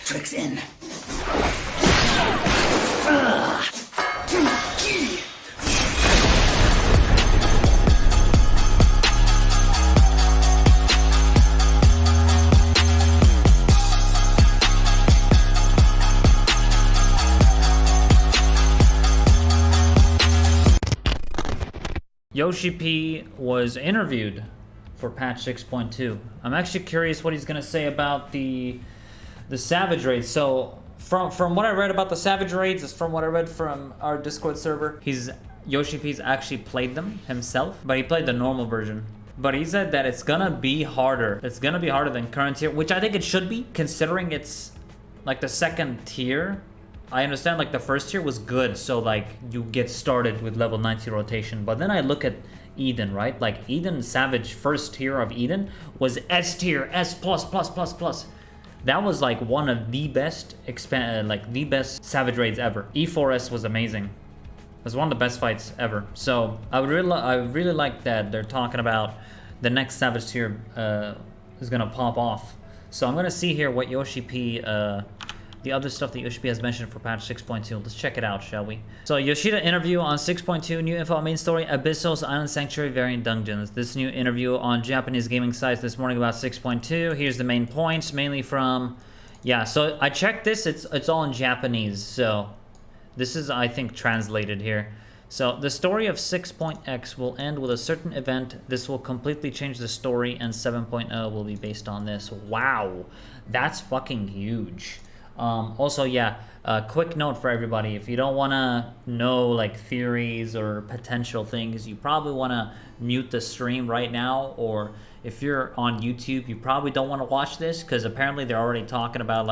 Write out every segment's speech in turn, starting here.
tricks in. Yoshi-P was interviewed for patch 6.2. I'm actually curious what he's gonna say about the Savage raids. So from what I read about the Savage raids, is from what I read from our Discord server, Yoshi-P's actually played them himself, but he played the normal version. But he said that it's gonna be harder. It's gonna be harder than current tier, which I think it should be, considering it's like the second tier. I understand like the first tier was good, so like you get started with level 90 rotation. But then I look at Eden, right? Like Eden Savage first tier of Eden was S tier, S plus plus plus plus. That was like one of the best the best Savage raids ever. E4S was amazing. It was one of the best fights ever. So I really like that they're talking about the next Savage tier is gonna pop off. So I'm gonna see here what Yoshi-P the other stuff that Yoshi-P has mentioned for patch 6.2. Let's check it out, shall we? So Yoshida interview on 6.2, new info on main story, Abyssos Island Sanctuary variant dungeons. This new interview on Japanese gaming sites this morning about 6.2. Here's the main points, mainly from, yeah, so I checked this, it's all in Japanese, so this is, I think, translated here. So the story of 6.x will end with a certain event. This will completely change the story, and 7.0 will be based on this. Wow, that's fucking huge. Also, yeah, quick note for everybody, if you don't want to know like theories or potential things, you probably want to mute the stream right now, or if you're on YouTube, you probably don't want to watch this, because apparently they're already talking about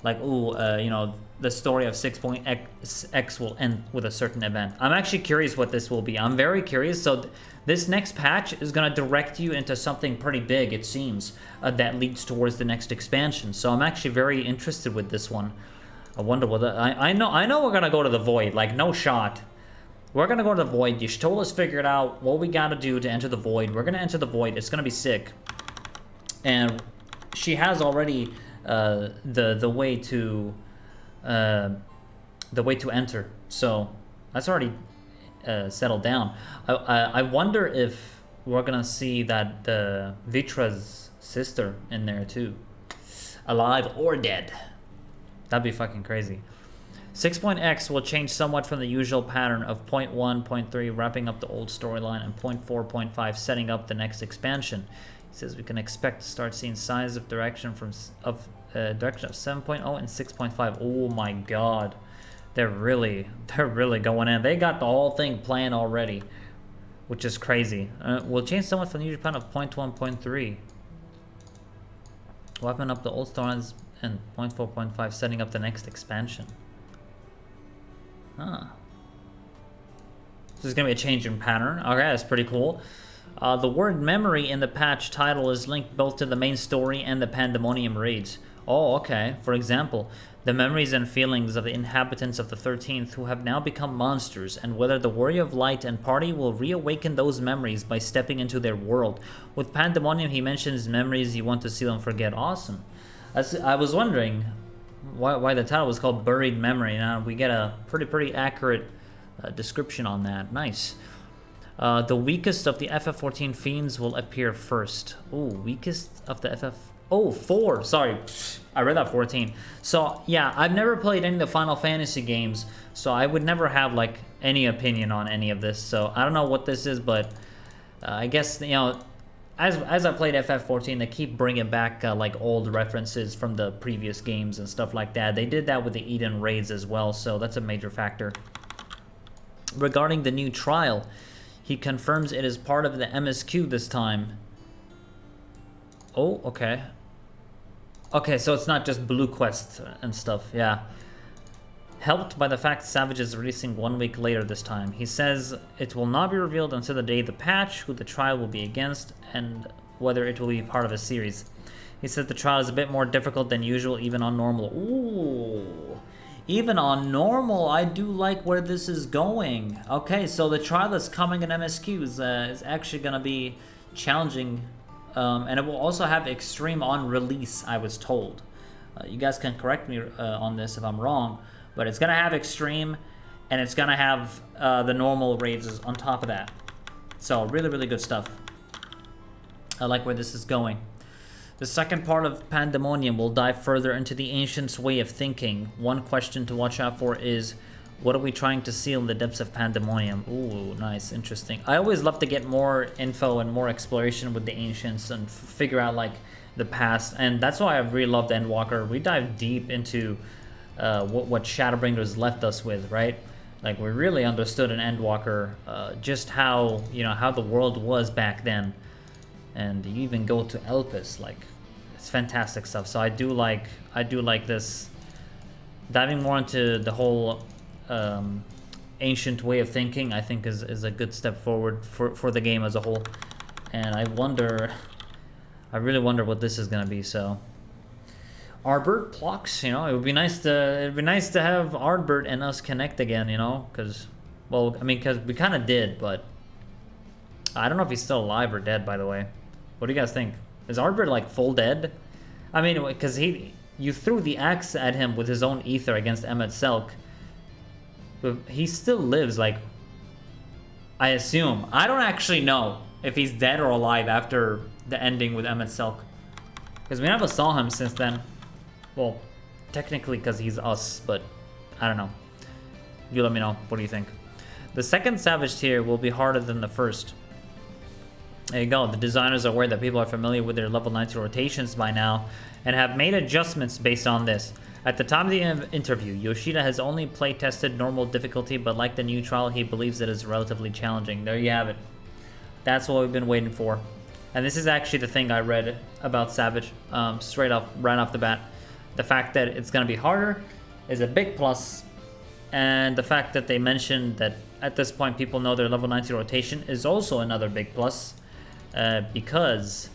you know, the story of 6.x will end with a certain event. I'm actually curious what this will be. I'm very curious. So this next patch is going to direct you into something pretty big, it seems, that leads towards the next expansion. So I'm actually very interested with this one. I wonder what I know we're going to go to the Void, like no shot. We're going to go to the Void. Y'shtola's figured out what we got to do to enter the Void. We're going to enter the Void. It's going to be sick. And she has already the way to enter. So that's already settled down. I wonder if we're gonna see that the Vitra's sister in there too, alive or dead. That'd be fucking crazy. 6.x will change somewhat from the usual pattern of 0.1, 0.3 wrapping up the old storyline, and 0.4, 0.5 setting up the next expansion. He says we can expect to start seeing signs of direction of 7.0 and 6.5. Oh my god, they're really going in. They got the whole thing planned already, which is crazy. We'll change somewhat from the usual pattern of 0.1, 0.3 wrapping up the old storylines, and 0.4, 0.5 setting up the next expansion. Huh. So there's gonna be a change in pattern. Okay, that's pretty cool. The word memory in the patch title is linked both to the main story and the Pandemonium raids. Oh, okay. For example, the memories and feelings of the inhabitants of the 13th who have now become monsters, and whether the Warrior of Light and party will reawaken those memories by stepping into their world. With Pandemonium, he mentions memories you want to see them forget. Awesome. I was wondering why the title was called Buried Memory. Now we get a pretty accurate description on that. Nice. The weakest of the FF14 fiends will appear first. Oh, weakest of the FF... Oh, 4. Sorry. I read that 14. So, yeah, I've never played any of the Final Fantasy games, so I would never have, like, any opinion on any of this. So, I don't know what this is, but I guess, you know, as I played FF14, they keep bringing back, like, old references from the previous games and stuff like that. They did that with the Eden raids as well, so that's a major factor. Regarding the new trial, he confirms it is part of the MSQ this time. Oh, okay. Okay, so it's not just Blue Quest and stuff, yeah. Helped by the fact Savage is releasing 1 week later this time. He says it will not be revealed until the day of the patch, who the trial will be against, and whether it will be part of a series. He says the trial is a bit more difficult than usual, even on normal. Ooh. Even on normal, I do like where this is going. Okay, so the trial that's coming in MSQ is actually going to be challenging. And it will also have extreme on release, I was told. You guys can correct me on this if I'm wrong, but it's gonna have extreme, and it's gonna have the normal raids on top of that. So really, really good stuff. I like where this is going. The second part of Pandemonium will dive further into the Ancients' way of thinking. One question to watch out for is, what are we trying to seal in the depths of Pandemonium? Ooh, nice, interesting. I always love to get more info and more exploration with the Ancients and figure out like the past, and that's why I really loved Endwalker. We dive deep into what Shadowbringers left us with, right? Like we really understood in Endwalker just how, you know, how the world was back then. And you even go to Elpis, like it's fantastic stuff. So I do like this, diving more into the whole ancient way of thinking. I think is a good step forward for the game as a whole. And I really wonder what this is gonna be. So Ardbert Plox, you know, it'd be nice to have Ardbert and us connect again, you know, because, well, I mean, because we kind of did, but I don't know if he's still alive or dead, by the way. What do you guys think? Is Ardbert like full dead? I mean, because you threw the axe at him with his own ether against Emmet Selk, but he still lives, like, I assume. I don't actually know if he's dead or alive after the ending with Emmet Selk, because we never saw him since then. Well, technically because he's us, but I don't know. You let me know. What do you think? The second Savage tier will be harder than the first. There you go. The designers are aware that people are familiar with their level 90 rotations by now and have made adjustments based on this. At the time of the interview, Yoshida has only play-tested normal difficulty, but like the new trial, he believes it is relatively challenging. There you have it. That's what we've been waiting for. And this is actually the thing I read about Savage, right off the bat. The fact that it's going to be harder is a big plus, and the fact that they mentioned that at this point people know their level 90 rotation is also another big plus, because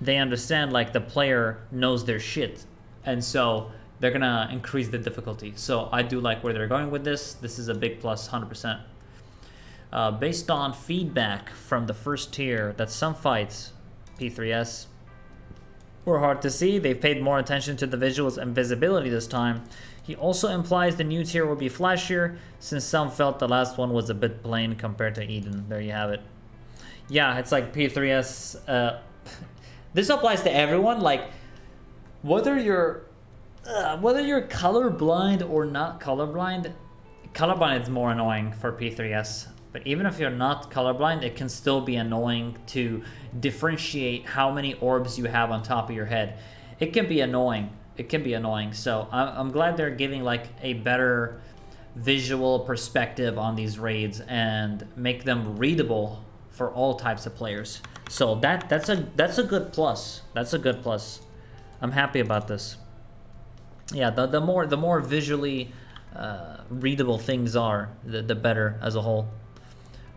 they understand like the player knows their shit, and so they're going to increase the difficulty. So I do like where they're going with this. This is a big plus, 100%. Based on feedback from the first tier, that some fights, P3S, were hard to see. They've paid more attention to the visuals and visibility this time. He also implies the new tier will be flashier, since some felt the last one was a bit plain compared to Eden. There you have it. Yeah, it's like P3S. This applies to everyone. Like, whether you're colorblind or not colorblind, colorblind is more annoying for P3S. But even if you're not colorblind, it can still be annoying to differentiate how many orbs you have on top of your head. It can be annoying. It can be annoying. So I'm glad they're giving like a better visual perspective on these raids and make them readable for all types of players. So that's a good plus. That's a good plus. I'm happy about this. Yeah, the more visually readable things are, the better as a whole.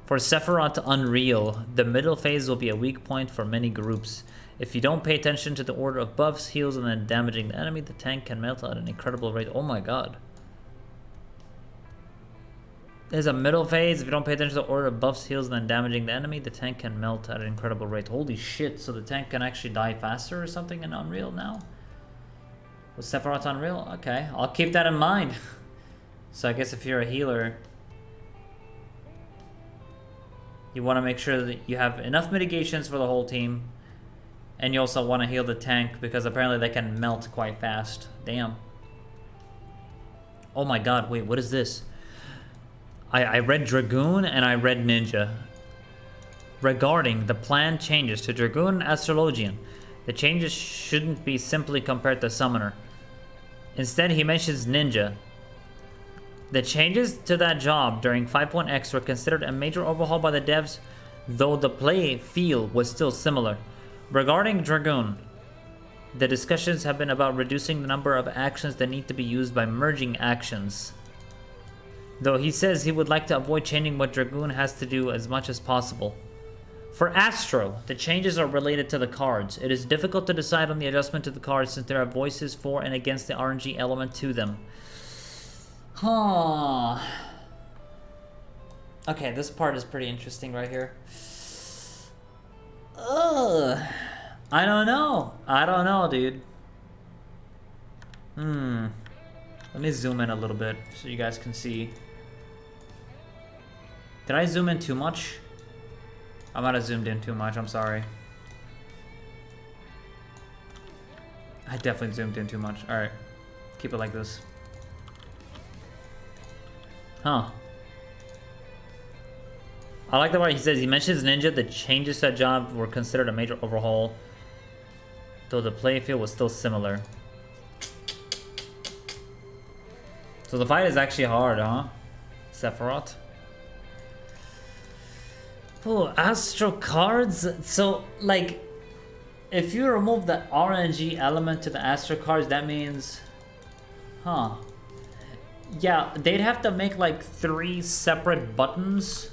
For Sephiroth Unreal, the middle phase will be a weak point for many groups. If you don't pay attention to the order of buffs, heals, and then damaging the enemy, the tank can melt at an incredible rate. Oh my god. There's a middle phase. If you don't pay attention to the order of buffs, heals, and then damaging the enemy, the tank can melt at an incredible rate. Holy shit, so the tank can actually die faster or something in Unreal now? With Sephiroth Unreal? Okay, I'll keep that in mind. So I guess if you're a healer, you want to make sure that you have enough mitigations for the whole team. And you also want to heal the tank, because apparently they can melt quite fast. Damn. Oh my god, wait, what is this? I read Dragoon and I read Ninja. Regarding the planned changes to Dragoon and Astrologian, the changes shouldn't be simply compared to Summoner. Instead, he mentions Ninja. The changes to that job during 5.x were considered a major overhaul by the devs, though the play feel was still similar. Regarding Dragoon, the discussions have been about reducing the number of actions that need to be used by merging actions. Though he says he would like to avoid changing what Dragoon has to do as much as possible. For Astro, the changes are related to the cards. It is difficult to decide on the adjustment to the cards since there are voices for and against the RNG element to them. Huh. Okay, this part is pretty interesting right here. Ugh. I don't know, dude. Let me zoom in a little bit so you guys can see. Did I zoom in too much? I might have zoomed in too much, I'm sorry. I definitely zoomed in too much. Alright, keep it like this. Huh. I like the part he says, he mentions Ninja, the changes to that job were considered a major overhaul, though the playing field was still similar. So the fight is actually hard, huh? Sephiroth. Oh, Astro cards? So, like, if you remove the RNG element to the Astro cards, that means... Huh. Yeah, they'd have to make, like, 3 separate buttons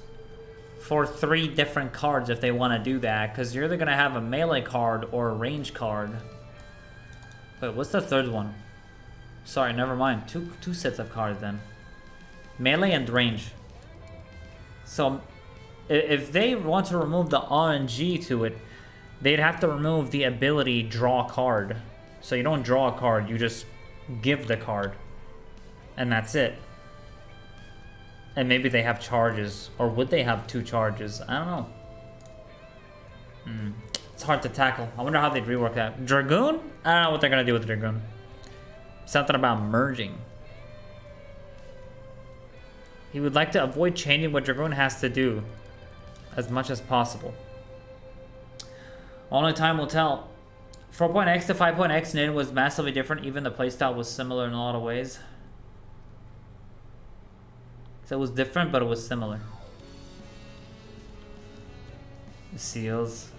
for 3 different cards if they want to do that, because you're either going to have a melee card or a range card. Wait, what's the third one? Sorry, never mind. Two sets of cards then. Melee and range. So, if they want to remove the RNG to it, they'd have to remove the ability draw card. So you don't draw a card, you just give the card. And that's it. And maybe they have charges. Or would they have 2 charges? I don't know. It's hard to tackle. I wonder how they'd rework that. Dragoon? I don't know what they're going to do with Dragoon. Something about merging. He would like to avoid changing what Dragoon has to do as much as possible. Only time will tell. 4.x to 5.x Nin was massively different. Even the playstyle was similar in a lot of ways. So it was different, but it was similar. The seals.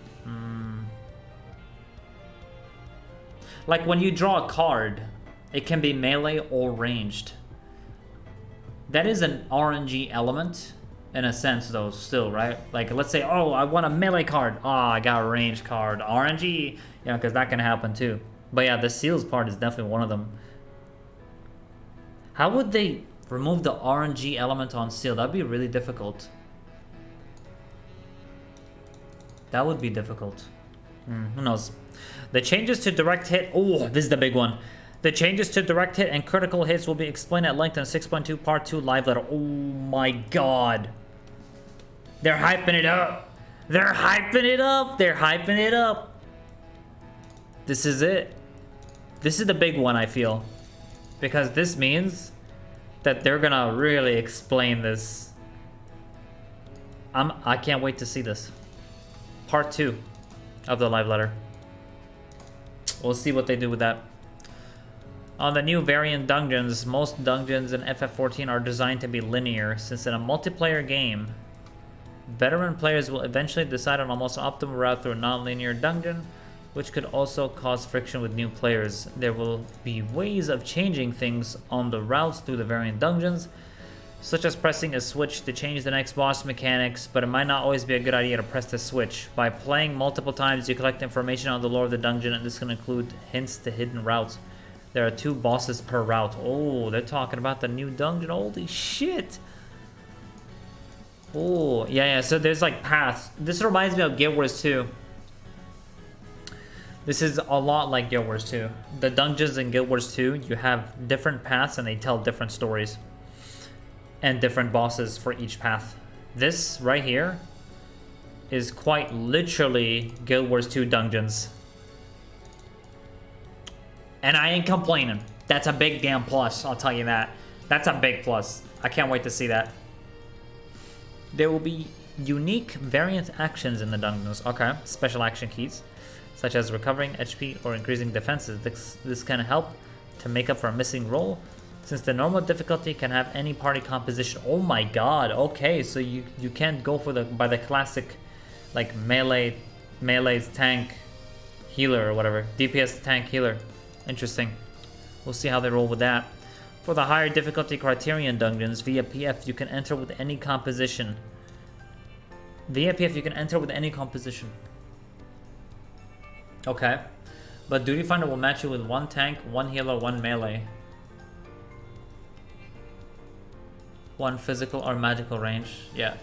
Like when you draw a card, it can be melee or ranged. That is an RNG element in a sense though, still, right? Like let's say, oh, I want a melee card. Oh, I got a ranged card. RNG, you know, because that can happen too. But yeah, the seals part is definitely one of them. How would they remove the RNG element on seal? That'd be really difficult. That would be difficult. Who knows? The changes to direct hit. Oh, this is the big one. The changes to direct hit and critical hits will be explained at length in 6.2 Part 2 live letter. Oh my god. They're hyping it up. They're hyping it up. They're hyping it up. This is it. This is the big one, I feel. Because this means that they're gonna really explain this. I can't wait to see this. Part 2 of the live letter. We'll see what they do with that. On the new variant dungeons, most dungeons in FF14 are designed to be linear, since in a multiplayer game, veteran players will eventually decide on a most optimal route through a non-linear dungeon, which could also cause friction with new players. There will be ways of changing things on the routes through the variant dungeons, such as pressing a switch to change the next boss mechanics, but it might not always be a good idea to press the switch. By playing multiple times, you collect information on the lore of the dungeon, and this can include hints to hidden routes. There are 2 bosses per route. Oh, they're talking about the new dungeon. Holy shit. Oh, yeah, so there's like paths. This reminds me of Guild Wars 2. This is a lot like Guild Wars 2. The dungeons in Guild Wars 2, you have different paths and they tell different stories. And different bosses for each path. This right here is quite literally Guild Wars 2 dungeons. And I ain't complaining. That's a big damn plus, I'll tell you that. That's a big plus. I can't wait to see that. There will be unique variant actions in the dungeons. Okay, special action keys, such as recovering HP or increasing defenses. This can help to make up for a missing roll, since the normal difficulty can have any party composition. Oh my god, okay, so you can't go for by the classic like melee's tank healer or whatever. DPS tank healer. Interesting. We'll see how they roll with that. For the higher difficulty criterion dungeons, via PF you can enter with any composition. Via PF you can enter with any composition. Okay. But Duty Finder will match you with 1 tank, 1 healer, 1 melee. 1 physical or magical range. Yeah.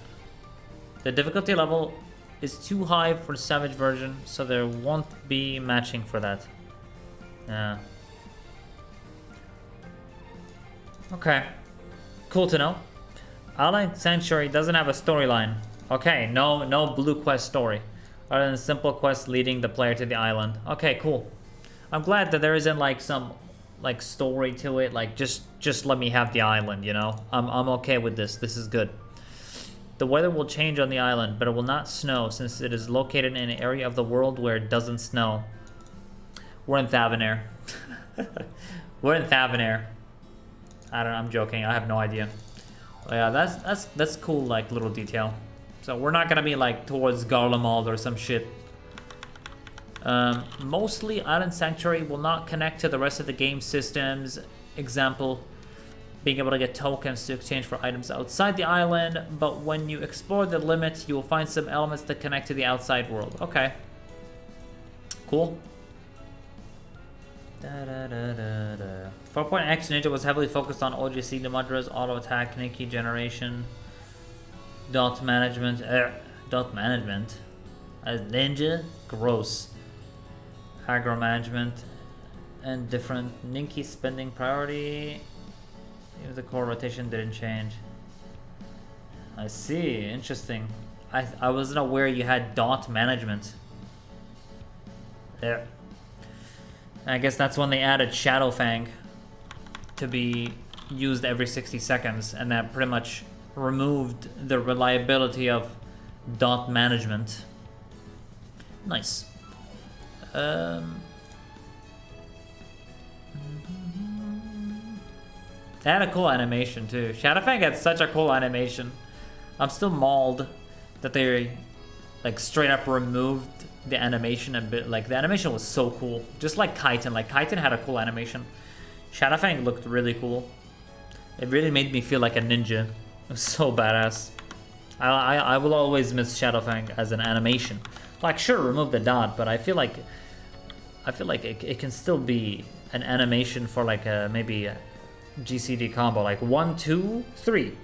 The difficulty level is too high for the Savage version, so there won't be matching for that. Yeah. Okay. Cool to know. Allied Sanctuary doesn't have a storyline. Okay, no blue quest story. Other than simple quests leading the player to the island. Okay, cool. I'm glad that there isn't like some like story to it. Like just let me have the island, you know? I'm okay with this. This is good. The weather will change on the island, but it will not snow since it is located in an area of the world where it doesn't snow. We're in Thancred. We're in Thancred. I don't know, I'm joking. I have no idea. But yeah, that's cool, like little detail. So we're not gonna be like towards Garlemald or some shit. Mostly Island Sanctuary will not connect to the rest of the game systems. Example, being able to get tokens to exchange for items outside the island, but when you explore the limits, you will find some elements that connect to the outside world. Okay. Cool. 4.x Ninja was heavily focused on OGC Demadra's auto attack, Nikki generation, dot management, as Ninja, gross, aggro management, and different Ninki spending priority. Even the core rotation didn't change. I see, interesting. I wasn't aware you had dot management. There. I guess that's when they added Shadowfang to be used every 60 seconds, and that pretty much removed the reliability of dot management. Nice. They had a cool animation too. Shadowfang had such a cool animation. I'm still mauled that they like straight up removed the animation a bit. Like the animation was so cool, just like Chitin. Like Chitin had a cool animation. Shadowfang looked really cool. It really made me feel like a ninja. It was so badass. I will always miss Shadowfang as an animation. Like sure, remove the dot, but I feel like it can still be an animation for like a maybe a GCD combo, like 1, 2, 3.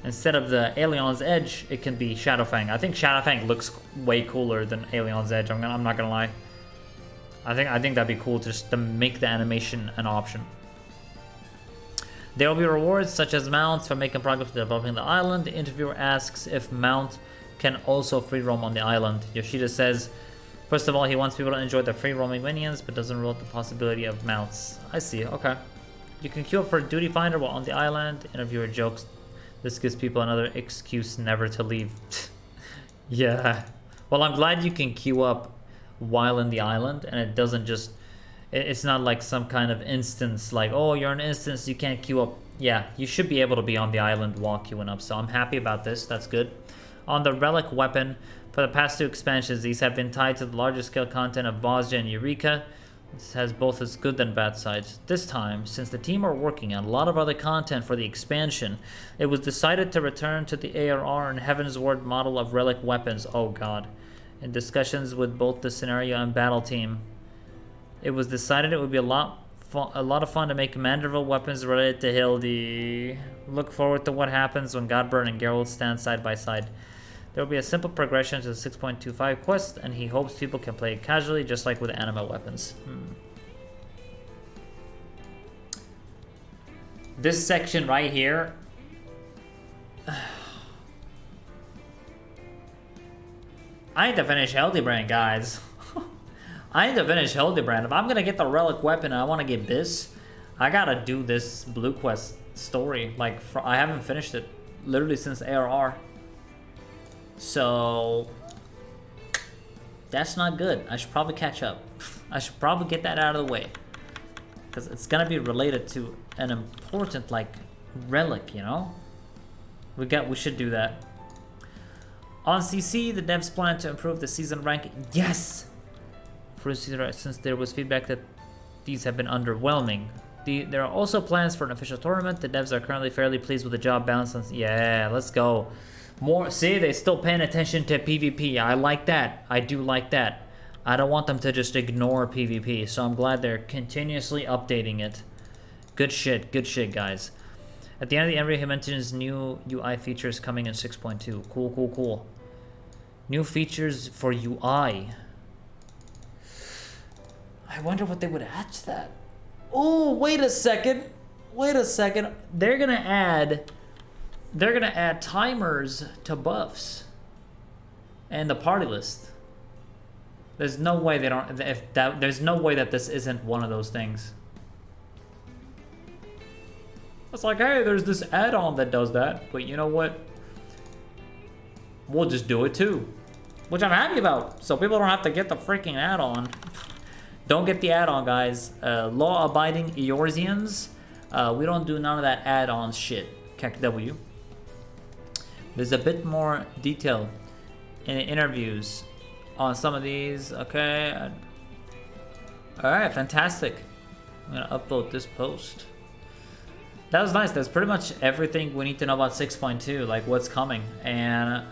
Instead of the Alion's Edge, it can be Shadowfang. I think Shadowfang looks way cooler than Alion's Edge. I'm not gonna lie. I think that'd be cool just to make the animation an option. There will be rewards such as mounts for making progress developing the island. The interviewer asks if mount can also free roam on the island. Yoshida says, first of all, he wants people to enjoy the free roaming minions, but doesn't rule out the possibility of mounts. I see. Okay. You can queue up for a duty finder while on the island. Interviewer jokes, this gives people another excuse never to leave. Yeah. Well, I'm glad you can queue up while in the island, and it doesn't just... It's not like some kind of instance, like, oh, you're an instance, you can't queue up. Yeah, you should be able to be on the island while queuing up, so I'm happy about this. That's good. On the Relic weapon, for the past 2 expansions, these have been tied to the larger scale content of Bosnia and Eureka. This has both its good and bad sides. This time, since the team are working on a lot of other content for the expansion, it was decided to return to the ARR and Heaven's Word model of Relic weapons. Oh god. In discussions with both the scenario and battle team, it was decided it would be a lot of fun to make Manderville weapons related to Hildy. Look forward to what happens when Godburn and Geralt stand side by side. There will be a simple progression to the 6.25 quest, and he hopes people can play it casually, just like with anima weapons. This section right here... I need to finish Hildebrand, guys. I need to finish Hildebrand. If I'm gonna get the Relic weapon and I want to get this, I gotta do this Blue Quest story. Like, I haven't finished it literally since ARR. So that's not good. I should probably catch up. I should probably get that out of the way, because it's gonna be related to an important like relic, you know. We should do that. On CC, the devs plan to improve the season ranking. Yes! For season, since there was feedback that these have been underwhelming. There are also plans for an official tournament. The devs are currently fairly pleased with the job balance. Yeah, let's go. More, see, they're still paying attention to PvP. I like that. I do like that. I don't want them to just ignore PvP, so I'm glad they're continuously updating it. Good shit, guys. At the end of the interview, he mentions new UI features coming in 6.2. Cool. New features for UI. I wonder what they would add to that. Oh, wait a second. wait a second. They're gonna add timers to buffs and the party list. There's no way they don't. There's no way that this isn't one of those things. It's like, hey, there's this add-on that does that, but you know what? We'll just do it too, which I'm happy about. So people don't have to get the freaking add-on. Don't get the add-on, guys. Law-abiding Eorzeans. We don't do none of that add-on shit. KEKW. There's a bit more detail in the interviews on some of these. Okay. Alright, fantastic. I'm gonna upload this post. That was nice. That's pretty much everything we need to know about 6.2, like what's coming. And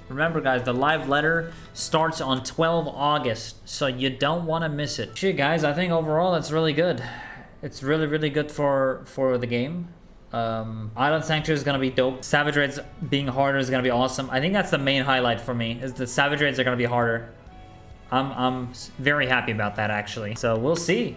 remember, guys, the live letter starts on 12 August, so you don't want to miss it. Shit, guys, I think overall it's really good. It's really, really good for the game. Island Sanctuary is going to be dope. Savage Raids being harder is going to be awesome. I think that's the main highlight for me, is the Savage Raids are going to be harder. I'm very happy about that, actually. So we'll see.